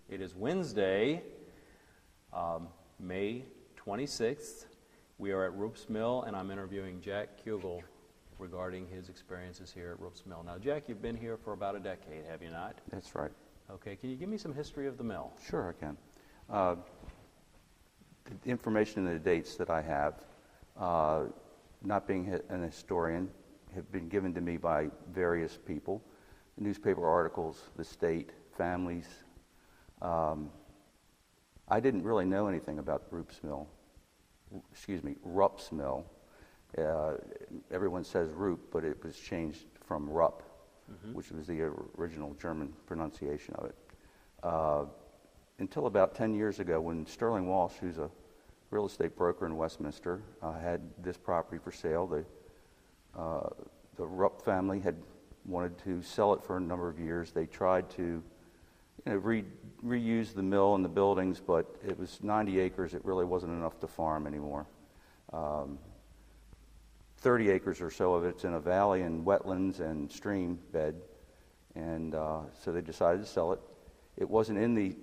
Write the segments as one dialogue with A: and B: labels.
A: It is Wednesday, May 26th. We are at Roop's Mill, and I'm interviewing Jack Cugle regarding his experiences here at Roop's Mill. Now, Jack, you've been here for about a decade, have you not?
B: That's right.
A: Okay, can you give me some history of the mill?
B: Sure, I can. The information and the dates that I have, not being an historian, have been given to me by various people, newspaper articles, the state, families. I didn't really know anything about Roop's Mill. Rupp's Mill. Everyone says Roop, but it was changed from Rupp, which was the original German pronunciation of it. Until about 10 years ago, when Sterling Walsh, who's a real estate broker in Westminster, had this property for sale. The Rupp family had wanted to sell it for a number of years. They tried to reuse the mill and the buildings, but it was 90 acres. It really wasn't enough to farm anymore. 30 acres or so of it's in a valley and wetlands and stream bed, and so they decided to sell it. It wasn't in the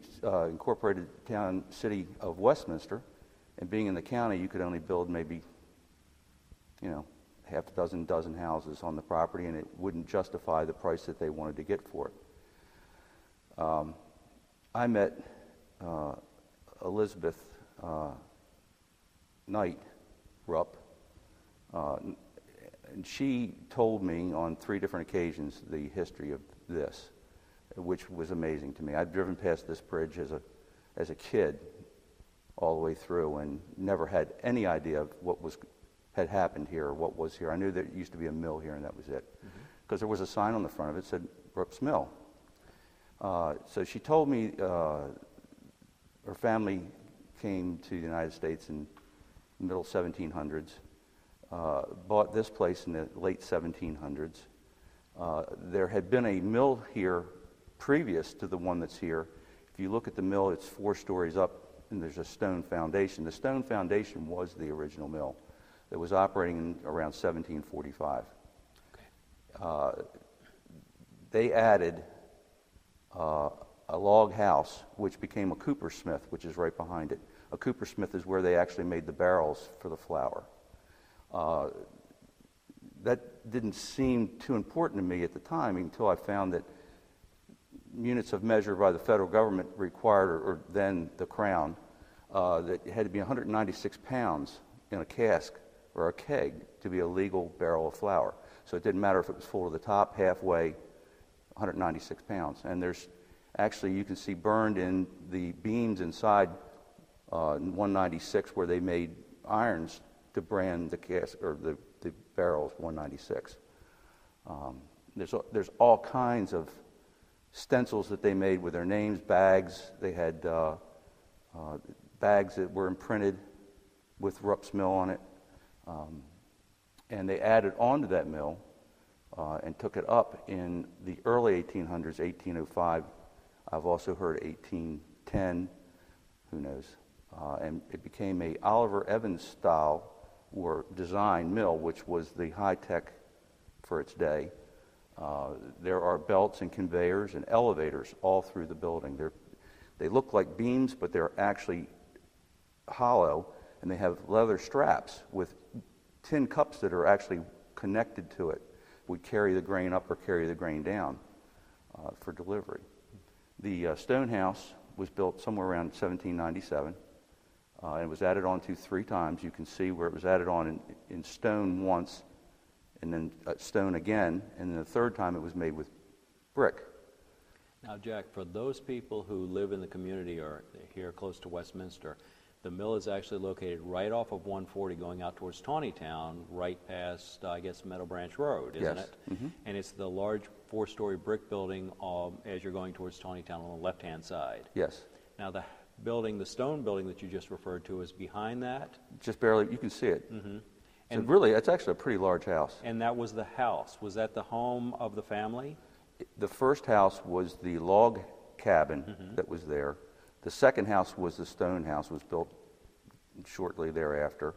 B: incorporated city of Westminster, and being in the county, you could only build maybe, half a dozen houses on the property, and it wouldn't justify the price that they wanted to get for it. I met Elizabeth Knight Rupp, and she told me on 3 different occasions the history of this, which was amazing to me. I'd driven past this bridge as a kid all the way through and never had any idea of what had happened here or what was here. I knew there used to be a mill here and that was it, because there was a sign on the front of it that said Roop's Mill. So she told me her family came to the United States in the middle 1700s, bought this place in the late 1700s. There had been a mill here previous to the one that's here. If you look at the mill, it's 4 stories up, and there's a stone foundation. The stone foundation was the original mill that was operating in around 1745. Okay. They added a log house, which became a coopersmith, which is right behind it. A coopersmith is where they actually made the barrels for the flour. That didn't seem too important to me at the time until I found that units of measure by the federal government required, or then the Crown, that it had to be 196 pounds in a cask or a keg to be a legal barrel of flour. So it didn't matter if it was full to the top, halfway, 196 pounds. And there's actually, you can see burned in the beams inside 196 where they made irons to brand the cask or the barrels 196. There's all kinds of stencils that they made with their names, bags. They had bags that were imprinted with Rupp's Mill on it. And they added onto that mill and took it up in the early 1800s, 1805. I've also heard 1810, who knows. And it became a Oliver Evans style or design mill, which was the high tech for its day. There are belts and conveyors and elevators all through the building. They look like beams, but they're actually hollow, and they have leather straps with tin cups that are actually connected to it. Would carry the grain up or carry the grain down for delivery. The stone house was built somewhere around 1797. And it was added on to 3 times. You can see where it was added on in stone once, and then stone again, and then the 3rd time it was made with brick.
A: Now, Jack, for those people who live in the community or here close to Westminster, the mill is actually located right off of 140 going out towards Tawnytown, right past, I guess, Meadow Branch Road, isn't
B: Yes.
A: it? Mm-hmm. And it's the large 4-story brick building as you're going towards Tawnytown on the left-hand side.
B: Yes.
A: Now, the stone building that you just referred to is behind that?
B: Just barely, you can see it.
A: Mm-hmm.
B: So
A: And
B: really, it's actually a pretty large house.
A: And that was the house. Was that the home of the family?
B: The first house was the log cabin that was there. The second house was the stone house, was built shortly thereafter.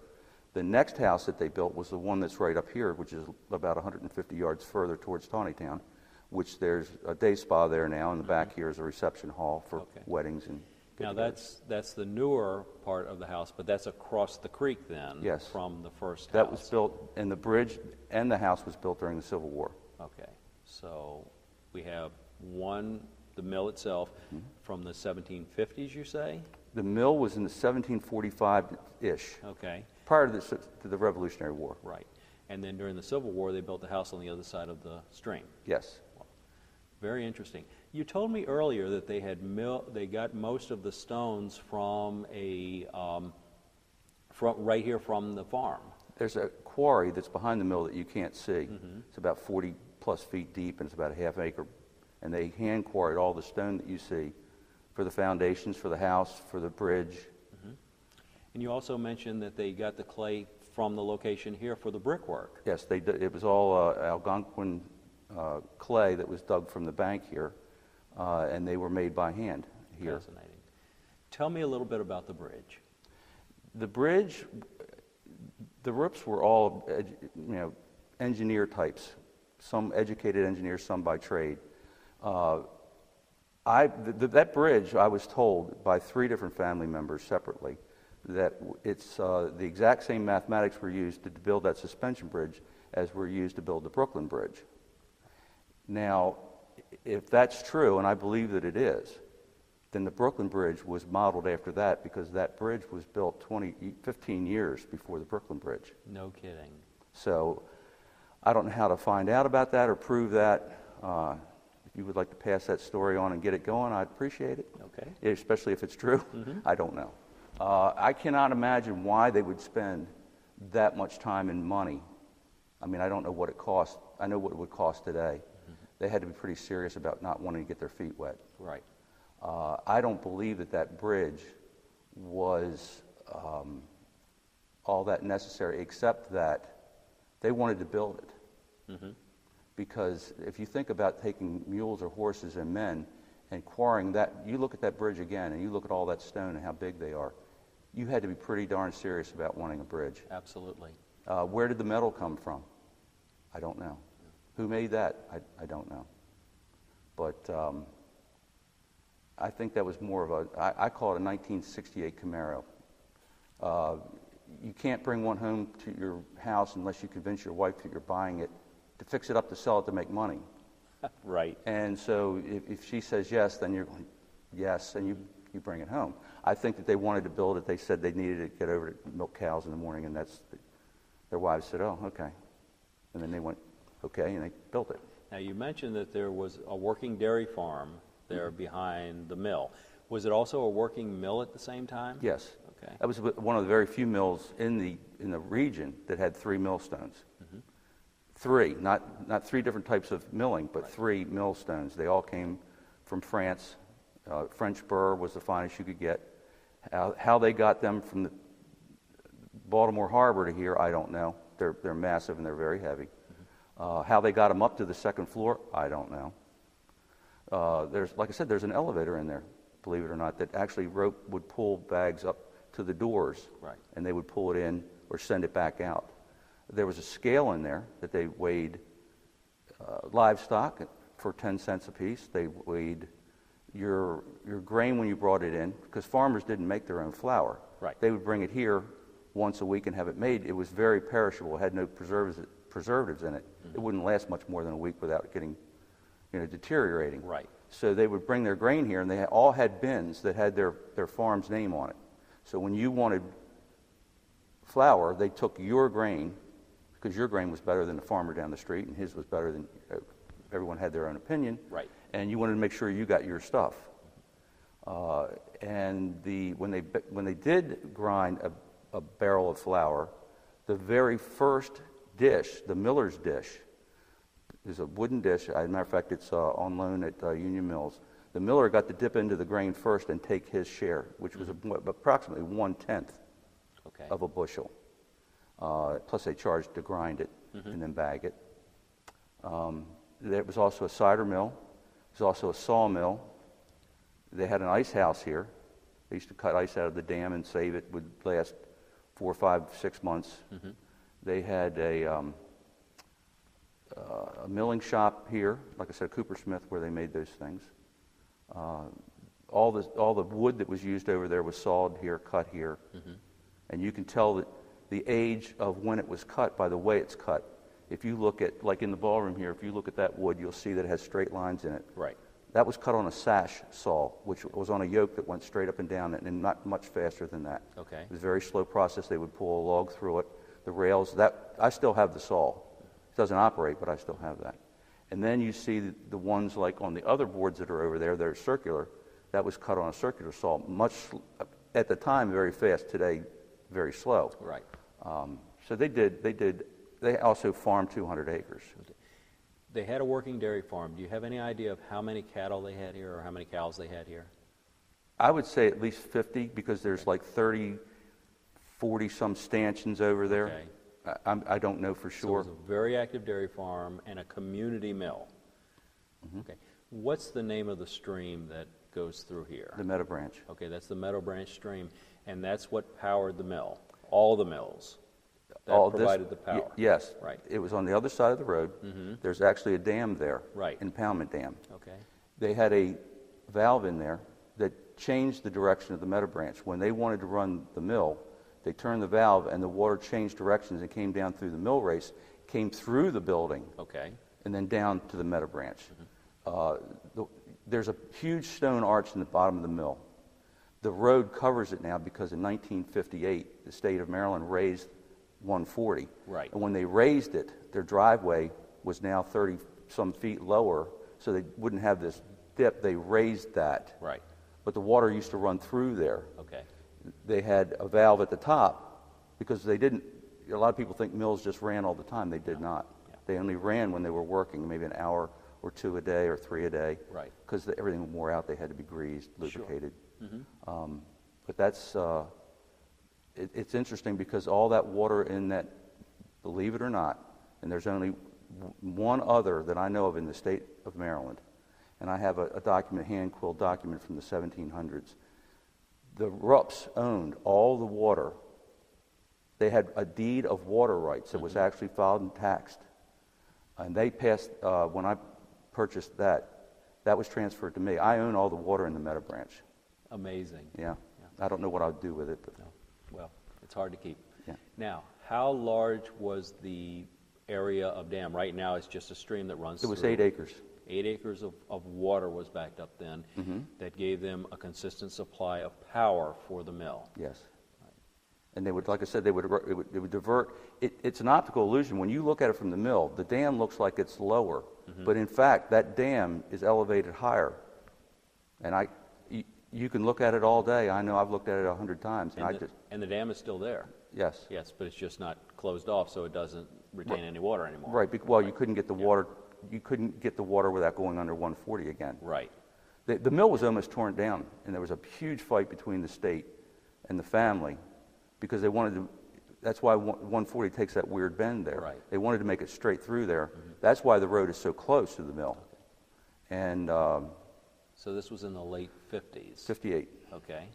B: The next house that they built was the one that's right up here, which is about 150 yards further towards Tawnytown, which there's a day spa there now. In the back here is a reception hall for
A: Okay.
B: weddings and
A: Now,
B: get-togethers.
A: that's the newer part of the house, but that's across the creek then?
B: Yes.
A: From the first
B: That
A: house?
B: was built, and the bridge and the house was built during the Civil War.
A: Okay, so we have one, the mill itself, from the 1750s, you say?
B: The mill was in the 1745-ish,
A: Okay,
B: prior to the Revolutionary War.
A: right. And then during the Civil War, they built the house on the other side of the stream.
B: Yes.
A: Very interesting. You told me earlier that they got most of the stones from right here from the farm.
B: There's a quarry that's behind the mill that you can't see. It's about 40-plus feet deep, and it's about a half acre. And they hand quarried all the stone that you see for the foundations, for the house, for the bridge.
A: And you also mentioned that they got the clay from the location here for the brickwork.
B: Yes, they did. It was all Algonquin clay that was dug from the bank here, and they were made by hand here.
A: Fascinating. Tell me a little bit about the bridge.
B: The bridge, the Roops were all, engineer types, some educated engineers, some by trade. That bridge, I was told by 3 different family members separately, that it's the exact same mathematics were used to build that suspension bridge as were used to build the Brooklyn Bridge. Now, if that's true, and I believe that it is, then the Brooklyn Bridge was modeled after that, because that bridge was built 15 years before the Brooklyn Bridge.
A: No kidding.
B: So I don't know how to find out about that or prove that. If you would like to pass that story on and get it going, I'd appreciate it.
A: Okay.
B: Especially if it's true. I don't know. I cannot imagine why they would spend that much time and money. I mean, I don't know what it costs. I know what it would cost today. They had to be pretty serious about not wanting to get their feet wet.
A: Right.
B: I don't believe that bridge was all that necessary, except that they wanted to build it. Because if you think about taking mules or horses and men and quarrying that, you look at that bridge again and you look at all that stone and how big they are, you had to be pretty darn serious about wanting a bridge.
A: Absolutely.
B: Where did the metal come from? I don't know. Who made that? I don't know. But I think that was more of I call it a 1968 Camaro. You can't bring one home to your house unless you convince your wife that you're buying it to fix it up to sell it to make money.
A: Right.
B: And so if she says yes, then you're going, yes, and you bring it home. I think that they wanted to build it. They said they needed to get over to milk cows in the morning, and their wives said, oh, okay. And then they went, okay, and they built it.
A: Now, you mentioned that there was a working dairy farm there behind the mill. Was it also a working mill at the same time?
B: Yes.
A: Okay.
B: That was one of the very few mills in the region that had 3 millstones. 3, not 3 different types of milling, but 3 millstones. They all came from France. French burr was the finest you could get. How they got them from the Baltimore Harbor to here, I don't know. They're massive and they're very heavy. How they got them up to the 2nd floor, I don't know. Like I said, there's an elevator in there, believe it or not, that actually Roop would pull bags up to the doors,
A: Right.
B: and they would pull it in or send it back out. There was a scale in there that they weighed livestock for 10 cents a piece. They weighed your grain when you brought it in, because farmers didn't make their own flour.
A: Right.
B: They would bring it here once a week and have it made. It was very perishable. It had no preservatives in it. It wouldn't last much more than a week without getting, deteriorating.
A: Right.
B: So they would bring their grain here, and they all had bins that had their farm's name on it. So when you wanted flour, they took your grain, because your grain was better than the farmer down the street, and his was better than, everyone had their own opinion.
A: Right.
B: And you wanted to make sure you got your stuff. And when they did grind a barrel of flour, the very first dish, the miller's dish, is a wooden dish. As a matter of fact, it's on loan at Union Mills. The miller got to dip into the grain first and take his share, which was approximately 1/10
A: Okay.
B: of a bushel. Plus they charged to grind it and then bag it. There was also a cider mill. There was also a sawmill. They had an ice house here. They used to cut ice out of the dam and save it. Would last 4, 5, 6 months. They had a milling shop here, like I said, Coopersmith, where they made those things. All the wood that was used over there was sawed here, cut here, and you can tell that the age of when it was cut by the way it's cut. If you look at, like in the ballroom here, if you look at that wood, you'll see that it has straight lines in it.
A: Right.
B: That was cut on a sash saw, which was on a yoke that went straight up and down, and not much faster than that.
A: Okay.
B: It was a very slow process. They would pull a log through it, the rails. That I still have the saw. It doesn't operate, but I still have that. And then you see the ones like on the other boards that are over there that are circular. That was cut on a circular saw, at the time, very fast. Today, very slow.
A: Right.
B: So they also farmed 200 acres.
A: They had a working dairy farm. Do you have any idea of how many cattle they had here or how many cows they had here?
B: I would say at least 50, because there's like 30, 40 some stanchions over there.
A: Okay.
B: I don't know for sure.
A: So it was a very active dairy farm and a community mill. Okay. What's the name of the stream that goes through here?
B: The Meadow Branch.
A: Okay, that's the Meadow Branch stream, and that's what powered the mill. All the mills that provided the power.
B: Yes.
A: Right.
B: It was on the other side of the road. There's actually a dam there.
A: Right.
B: Impoundment dam.
A: Okay.
B: They had a valve in there that changed the direction of the Meadow Branch. When they wanted to run the mill, they turned the valve and the water changed directions and came down through the mill race, came through the building,
A: Okay.
B: and then down to the Meadow Branch. There's a huge stone arch in the bottom of the mill. The road covers it now because in 1958, the state of Maryland raised 140.
A: Right.
B: And when they raised it, their driveway was now 30-some feet lower, so they wouldn't have this dip. They raised that.
A: Right.
B: But the water used to run through there.
A: Okay.
B: They had a valve at the top because they didn't. A lot of people think mills just ran all the time. They did not.
A: Yeah.
B: They only ran when they were working, maybe an hour or two a day or 3 a day.
A: Right.
B: Because everything wore out, they had to be greased, lubricated.
A: Sure.
B: But that's it's interesting because all that water in that, believe it or not, and there's only one other that I know of in the state of Maryland, and I have a document, hand-quilled document from the 1700s. The Roops owned all the water. They had a deed of water rights that was actually filed and taxed. And they passed, when I purchased that was transferred to me. I own all the water in the Meadow Branch.
A: Amazing.
B: Yeah. I don't know what I'd do with it, but
A: No. Well, it's hard to keep.
B: yeah.
A: Now, how large was the area of dam? Right now, it's just a stream that runs
B: It was
A: through.
B: 8 acres.
A: 8 acres of water was backed up then that gave them a consistent supply of power for the mill.
B: Yes. And they would, like I said, it would divert. It's an optical illusion. When you look at it from the mill, the dam looks like it's lower. But in fact, that dam is elevated higher. And you can look at it all day. I know I've looked at it 100 times.
A: And the dam is still there.
B: Yes.
A: Yes, but it's just not closed off, so it doesn't retain any water anymore.
B: Right. Well, you couldn't get the water. You couldn't get the water without going under 140 again.
A: Right.
B: The mill was almost torn down, and there was a huge fight between the state and the family because they wanted to. That's why 140 takes that weird bend there.
A: Right.
B: They wanted to make it straight through there. That's why the road is so close to the mill. And
A: So this was in the late 50s.
B: 58.
A: Okay.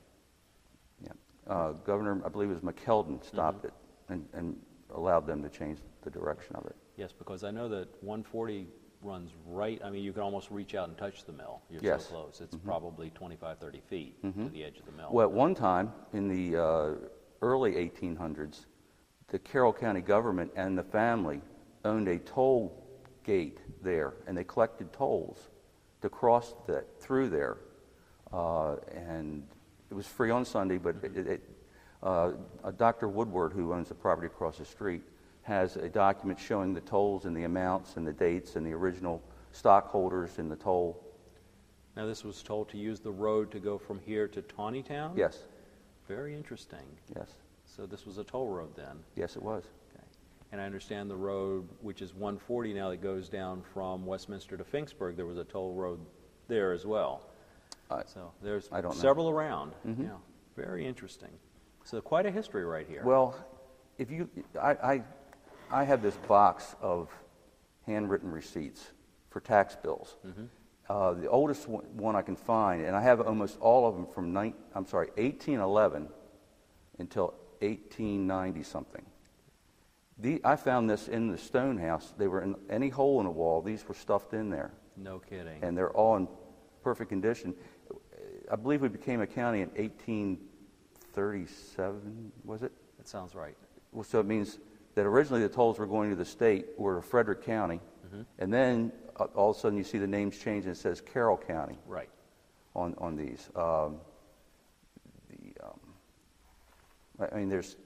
B: Yeah. Governor, I believe it was McKeldin, stopped it and allowed them to change the direction of it.
A: Yes, because I know that 140 runs right, I mean, you can almost reach out and touch the mill. You're
B: Yes.
A: so close. It's probably 25, 30 feet to the edge of the mill.
B: Well, at one time in the early 1800s, the Carroll County government and the family owned a toll gate there, and they collected tolls to cross through there. And it was free on Sunday, but Dr. Woodward, who owns the property across the street, has a document showing the tolls and the amounts and the dates and the original stockholders in the toll.
A: Now, this was told to use the road to go from here to Tawnytown?
B: Yes.
A: Very interesting.
B: Yes.
A: So this was a toll road then?
B: Yes, it was.
A: Okay. And I understand the road, which is 140 now, that goes down from Westminster to Finksburg, there was a toll road there as well. So there's
B: I don't know.
A: several around. Yeah. Very interesting. So quite a history right here.
B: Well, if you, I have this box of handwritten receipts for tax bills. The oldest one I can find, and I have almost all of them from 1811 until 1890 something. I found this in the stone house. They were in any hole in the wall. These were stuffed in there,
A: No kidding.
B: and they're all in perfect condition. I believe we became a county in 1837, was it?
A: That sounds right.
B: Well, so it means that originally the tolls were going to the state, were to Frederick County, and then all of a sudden you see the names change and it says Carroll County
A: Right.
B: on these. I mean, there's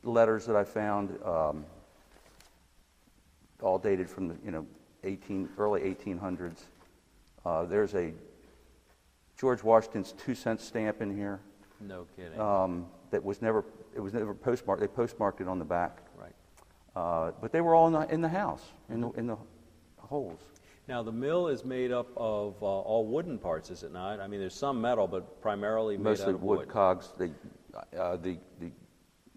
B: letters that I found, all dated from the early 1800s. There's a George Washington's 2-cent stamp in here.
A: No kidding.
B: That was never postmarked. They postmarked it on the back.
A: Right.
B: But they were all in the house, in the holes.
A: Now, the mill is made up of all wooden parts, is it not? I mean, there's some metal, but primarily made
B: Mostly
A: out of wood.
B: wood cogs.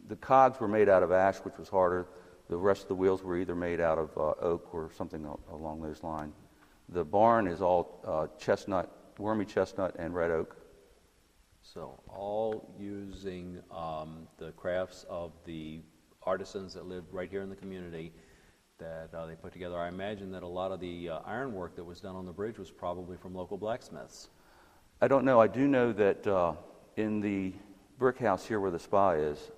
B: The cogs were made out of ash, which was harder. The rest of the wheels were either made out of oak or something along those lines. The barn is all chestnut, wormy chestnut, and red oak.
A: So all using the crafts of the artisans that lived right here in the community that they put together. I imagine that a lot of the ironwork that was done on the bridge was probably from local blacksmiths.
B: I don't know. I do know that in the brick house here where the spa is,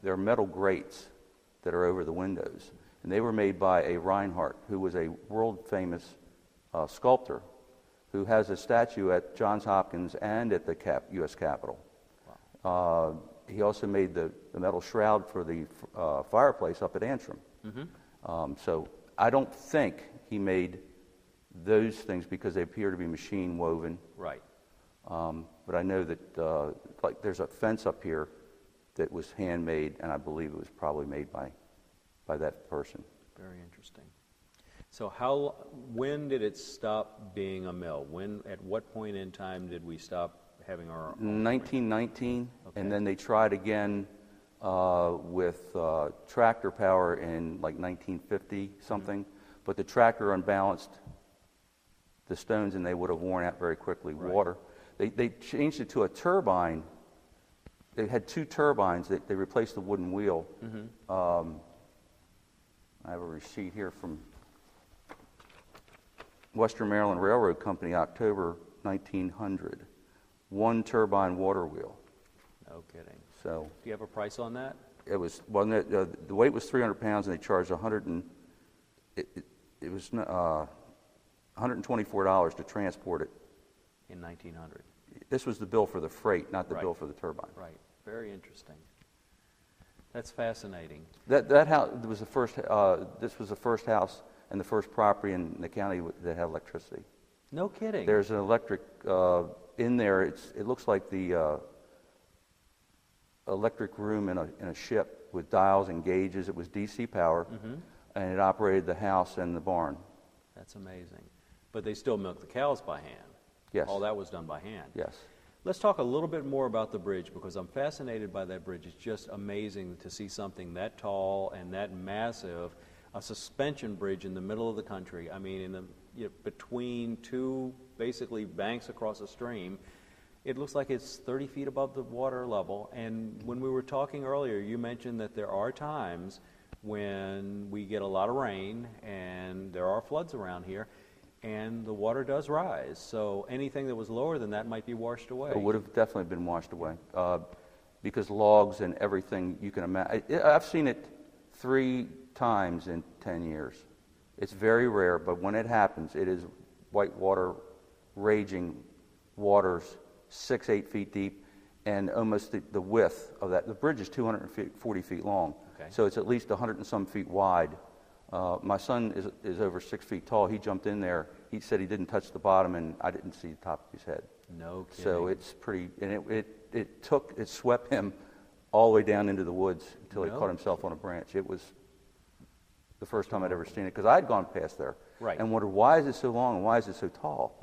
B: there are metal grates that are over the windows. And they were made by a Reinhardt, who was a world-famous sculptor, who has a statue at Johns Hopkins and at the U.S. Capitol.
A: Wow.
B: He also made the metal shroud for the fireplace up at Antrim. So I don't think he made those things because they appear to be machine woven.
A: Right.
B: But I know that like there's a fence up here that was handmade, and I believe it was probably made by that person.
A: Very interesting. So when did it stop being a mill? At what point in time did we stop having our own
B: 1919,
A: Okay.
B: and then they tried again with tractor power in like 1950 something, but the tractor unbalanced the stones and they would have worn out very quickly.
A: Right.
B: Water. They changed it to a turbine. They had 2 turbines. They replaced the wooden wheel. I have a receipt here from Western Maryland Railroad Company, October 1900. 1 turbine water wheel.
A: No kidding.
B: So
A: Do you have a price on that?
B: it was the weight was 300 pounds, and they charged it was $124 to transport it.
A: In 1900.
B: This was the bill for the freight, not the
A: Right.
B: bill for the turbine.
A: Right. Very interesting. That's fascinating.
B: That house was the first. This was the first house and the first property in the county that had electricity.
A: No kidding.
B: There's an electric in there. It looks like the electric room in a ship with dials and gauges. It was DC power, and it operated the house and the barn.
A: That's amazing. But they still milk the cows by hand.
B: Yes.
A: All that was done by hand.
B: Yes.
A: Let's talk a little bit more about the bridge, because I'm fascinated by that bridge. It's just amazing to see something that tall and that massive, a suspension bridge in the middle of the country. I mean, between 2 basically banks across a stream. It looks like it's 30 feet above the water level. And when we were talking earlier, you mentioned that there are times when we get a lot of rain and there are floods around here, and the water does rise. So anything that was lower than that might be washed away.
B: It would have definitely been washed away because logs and everything you can imagine. I've seen it 3 times in 10 years. It's very rare, but when it happens, it is white water, raging waters, 6-8 feet deep, and almost the width of that. The bridge is 240 feet long,
A: Okay.
B: so it's at least 100 and some feet wide. My son is over 6 feet tall. He jumped in there. He said he didn't touch the bottom, and I didn't see the top of his head.
A: No kidding.
B: So it's pretty, and it swept him all the way down into the woods until he
A: No.
B: caught himself on a branch. It was the first time I'd ever seen it, because I'd gone past there
A: Right.
B: and wondered, why is it so long and why is it so tall?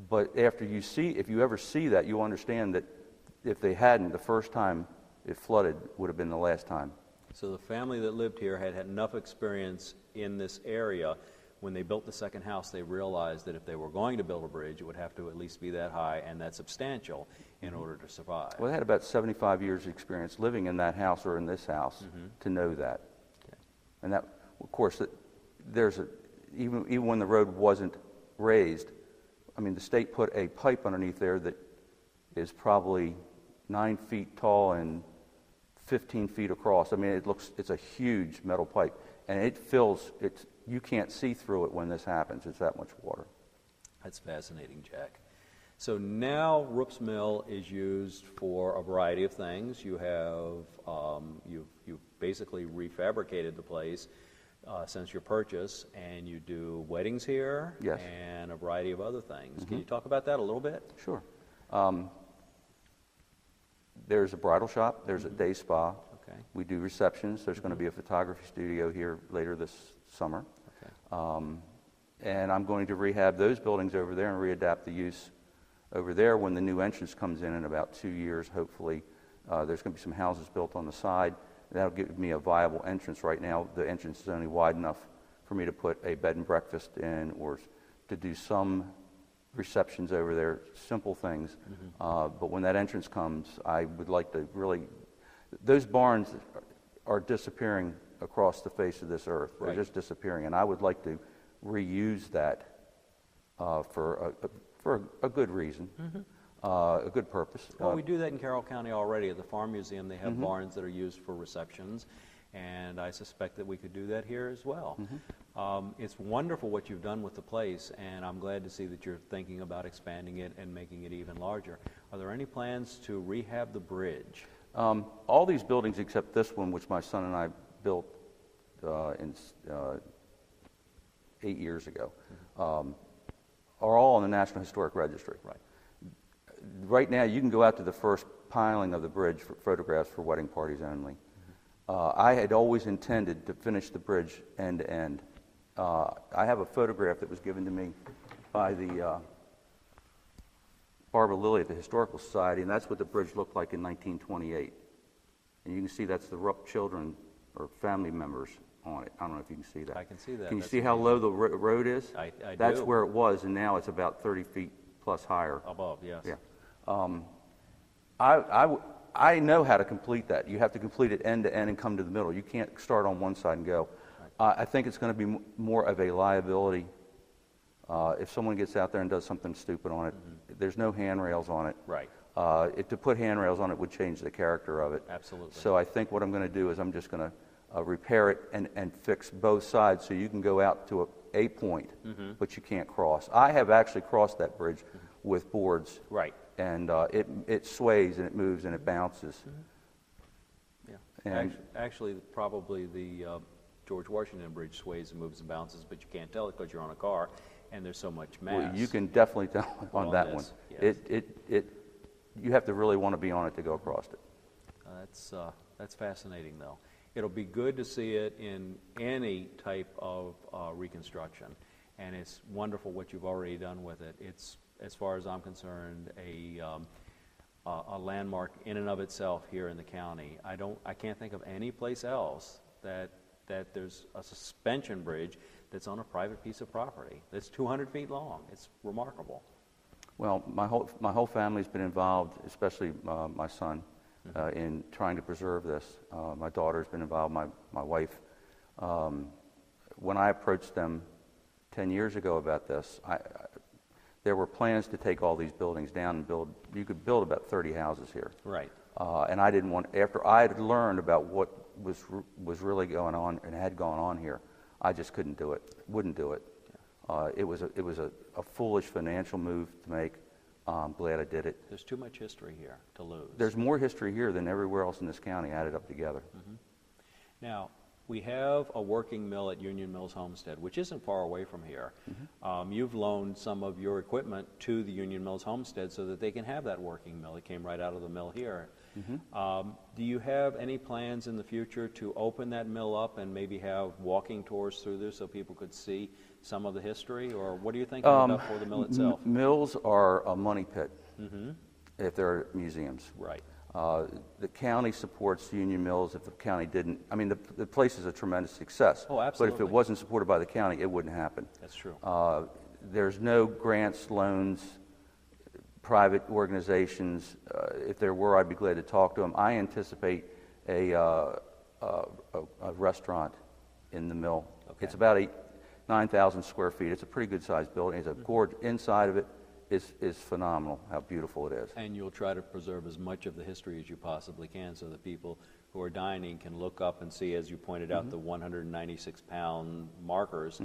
B: But if you ever see that, you'll understand that if they hadn't, the first time it flooded would have been the last time.
A: So the family that lived here had enough experience in this area when they built the second house, they realized that if they were going to build a bridge, it would have to at least be that high and that substantial in order to survive.
B: Well, I had about 75 years experience living in that house or in this house to know that.
A: Okay.
B: And that, of course, even when the road wasn't raised, I mean, the state put a pipe underneath there that is probably 9 feet tall and 15 feet across. I mean, it's a huge metal pipe, and it fills, you can't see through it when this happens. It's that much water.
A: That's fascinating, Jack. So now Roop's Mill is used for a variety of things. You have, you've basically refabricated the place since your purchase, and you do weddings here.
B: Yes.
A: And a variety of other things. Can you talk about that a little bit?
B: Sure. There's a bridal shop. There's a day spa.
A: Okay.
B: We do receptions. There's going to be a photography studio here later this summer.
A: Okay.
B: And I'm going to rehab those buildings over there and readapt the use over there when the new entrance comes in about 2 years, hopefully. There's going to be some houses built on the side. That'll give me a viable entrance. Right now, the entrance is only wide enough for me to put a bed and breakfast in or to do some receptions over there, simple things. But when that entrance comes, I would like to really... Those barns are disappearing across the face of this earth. They're just disappearing, and I would like to reuse that for a good reason, a good purpose.
A: Well, we do that in Carroll County already. At the Farm Museum, they have barns that are used for receptions, and I suspect that we could do that here as well. It's wonderful what you've done with the place, and I'm glad to see that you're thinking about expanding it and making it even larger. Are there any plans to rehab the bridge?
B: All these buildings except this one, which my son and I built 8 years ago, are all on the National Historic Registry.
A: Right.
B: Right now, you can go out to the first piling of the bridge for photographs for wedding parties only. I had always intended to finish the bridge end to end. I have a photograph that was given to me by the Barbara Lilly at the Historical Society, and that's what the bridge looked like in 1928. And you can see that's the Roop children or family members on it. I don't know if you can see that.
A: I can see that.
B: Can you
A: That's
B: see how low the road is?
A: I
B: That's
A: do.
B: where it was, and now it's about 30 feet plus higher.
A: Above, yes.
B: Yeah. I know how to complete that. You have to complete it end to end and come to the middle. You can't start on one side and go. I think it's going to be more of a liability if someone gets out there and does something stupid on it. There's no handrails on it.
A: Right.
B: To put handrails on it would change the character of it.
A: Absolutely.
B: So I think what I'm going to do is I'm just going to repair it and fix both sides so you can go out to a point, but you can't cross. I have actually crossed that bridge with boards.
A: Right.
B: And it sways and it moves and it bounces.
A: Yeah.
B: And
A: Actually, probably the George Washington Bridge sways and moves and bounces, but you can't tell it because you're on a car and there's so much mass.
B: well, you can definitely tell on that one.
A: Yes.
B: You have to really want to be on it to go across it.
A: That's fascinating, though. It'll be good to see it in any type of reconstruction, and it's wonderful what you've already done with it. It's, as far as I'm concerned, a landmark in and of itself here in the county. I can't think of any place else that there's a suspension bridge that's on a private piece of property that's 200 feet long. It's remarkable.
B: Well, my whole family's been involved, especially my son, in trying to preserve this. My daughter's been involved, my wife. When I approached them 10 years ago about this, there were plans to take all these buildings down and build. You could build about 30 houses here.
A: Right.
B: And I didn't want. After I had learned about what was really going on and had gone on here, I just couldn't do it. Wouldn't do it. It was a foolish financial move to make. I'm glad I did it.
A: There's too much history here to lose.
B: There's more history here than everywhere else in this county added up together.
A: Now, we have a working mill at Union Mills Homestead, which isn't far away from here. You've loaned some of your equipment to the Union Mills Homestead so that they can have that working mill. It came right out of the mill here. Do you have any plans in the future to open that mill up and maybe have walking tours through there so people could see some of the history, or what are you thinking about for the mill itself?
B: Mills are a money pit if they're museums.
A: Right.
B: The county supports Union Mills. If the county didn't, I mean, the place is a tremendous success.
A: Oh, absolutely.
B: But if it wasn't supported by the county, it wouldn't happen.
A: That's true.
B: There's no grants, loans, private organizations. If there were, I'd be glad to talk to them. I anticipate a restaurant in the mill.
A: Okay.
B: It's about 9,000 square feet. It's a pretty good-sized building. It's a gorgeous. Inside of it is phenomenal. How beautiful it is.
A: And you'll try to preserve as much of the history as you possibly can, so that people who are dining can look up and see, as you pointed out, the 196-pound markers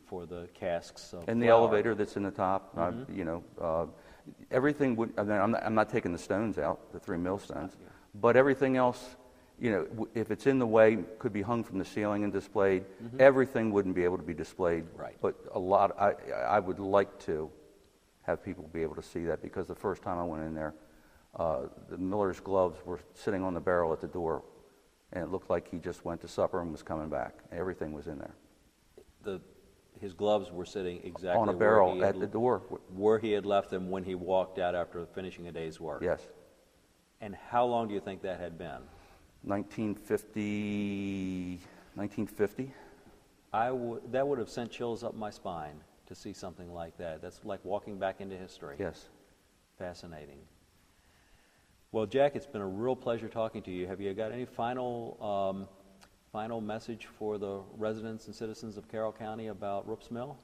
A: for the casks of
B: And the
A: flour.
B: elevator that's in the top. You know, everything would. I mean, I'm not taking the stones out, the 3 millstones, but everything else. You know, if it's in the way, could be hung from the ceiling and displayed. Everything wouldn't be able to be displayed.
A: Right.
B: But a lot, I would like to have people be able to see that, because the first time I went in there, the miller's gloves were sitting on the barrel at the door, and it looked like he just went to supper and was coming back. Everything was in there.
A: His gloves were sitting exactly
B: On a barrel at the door.
A: where he had left them when he walked out after finishing a day's work.
B: Yes.
A: And how long do you think that had been?
B: 1950.
A: That would have sent chills up my spine to see something like that. That's like walking back into history.
B: Yes.
A: Fascinating. Well, Jack, it's been a real pleasure talking to you. Have you got any final message for the residents and citizens of Carroll County about Roop's Mill?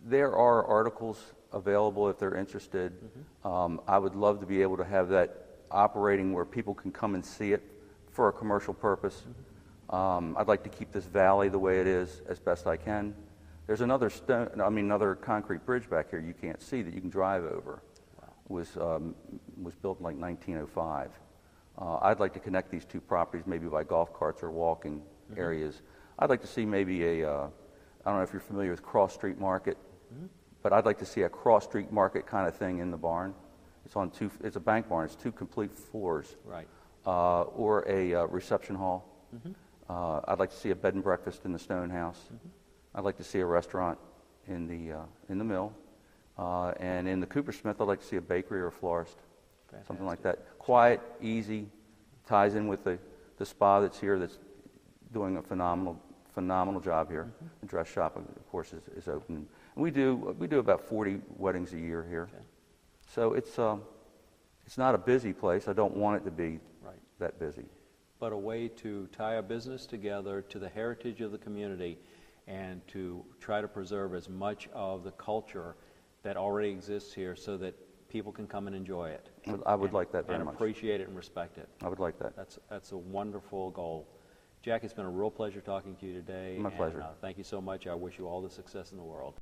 B: There are articles available if they're interested. I would love to be able to have that operating where people can come and see it for a commercial purpose. I'd like to keep this valley the way it is as best I can. There's another concrete bridge back here you can't see that you can drive over. Wow. Was built in like 1905. I'd like to connect these two properties maybe by golf carts or walking areas. I'd like to see maybe I don't know if you're familiar with Cross Street Market, but I'd like to see a Cross Street Market kind of thing in the barn. It's a bank barn. It's 2 complete floors.
A: Right.
B: Or a reception hall. I'd like to see a bed and breakfast in the Stone House. I'd like to see a restaurant in the mill. And in the Coopersmith, I'd like to see a bakery or a florist.
A: Fantastic.
B: Something like that. Quiet, easy, ties in with the spa that's here, that's doing a phenomenal job here. The dress shop, of course, is open. And we do about 40 weddings a year here.
A: Okay.
B: So it's not a busy place. I don't want it to be
A: Right.
B: that busy.
A: But a way to tie a business together to the heritage of the community and to try to preserve as much of the culture that already exists here so that people can come and enjoy it.
B: I would like that very
A: and
B: much.
A: appreciate it and respect it.
B: I would like that.
A: That's a wonderful goal. Jack, it's been a real pleasure talking to you today.
B: My pleasure.
A: Thank you so much. I wish you all the success in the world.